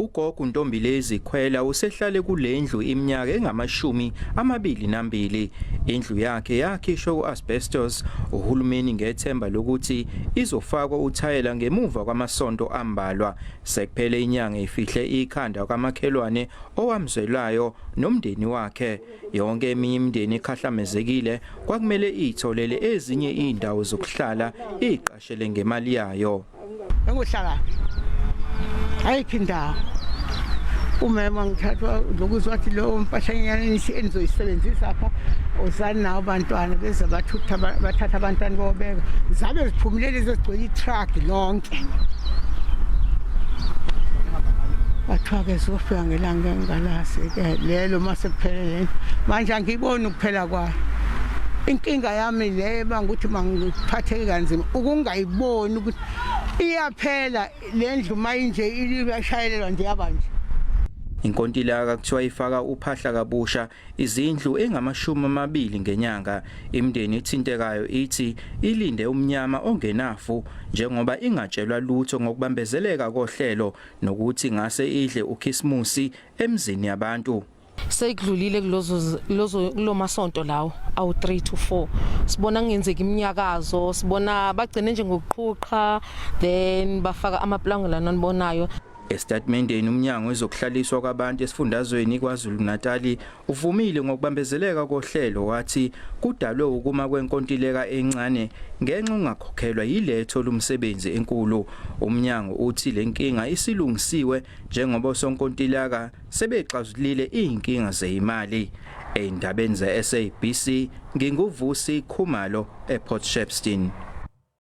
ugogo uNtombilezi Khwela usehlale kulendlu iminyaka engama-22. Indlu yakhe yakhishwa ku-asbestos uhulumeni ngethemba lokuthi izofakwa uthayela ngemuva kwamasonto ambalwa. Sekuphele inyanga ifihle ikhanda kwamakhelwane owamzwelayo nomndeni wakhe. Yonke eminye imindeni ekhahlamezekile kwakumele itholele ezinye iindawo zokuhlala iqashele ngemali yayo. Engihlala ayikho indawo. Umama ngithathwa lokuzwa wathi lo mpahlanyana enizoyisebenzisa apha uzani nawo abantwana beze bathatha abantwana bobeka zabe ziphumulele zigcwele itruck lonke. Bathiwa-ke zofika ngelanga engalasi-ke lelo masephelele manje angiboni ukuphela kwayo. Inkinga yami leba ukuthi mangiphatheke kanzima ukungayiboni ukuthi iyaphela lendlu manje ilishayelelwa nje yabanje. Inkontileka kuthiwa ifaka uphahla kabusha izindlu engama-20 ngenyanga. Imindeni ethintekayo ithi ilinde umnyama ongenafu njengoba ingatshelwa lutho ngokubambezeleka kohlelo nokuthi ngase idle uKhisimusi emzini yabantu. Sekudlulile kulo masonto lawo awu 3 to 4 sibona ngenzeka iminyakazo, sibona bagcine nje ngokuqhuqa then bafaka amaplanga nanibonayo. Estatementeni umnyango wezokuhlaliswa kwabantu esifundazweni kwaZulu Natal uvumile ngokubambezeleka kohlelo wathi kudalwe ukuma kwenkontileka encane ngenxa ungakhokhelwa yiletho lomsebenzi enkulu. Umnyango uthi lenkinga isilungisiwe njengoba sonkontileka sebexazulile inkinga zeimali. Eindabeni ze SABC nginguvusi Khumalo ePort Shepstone.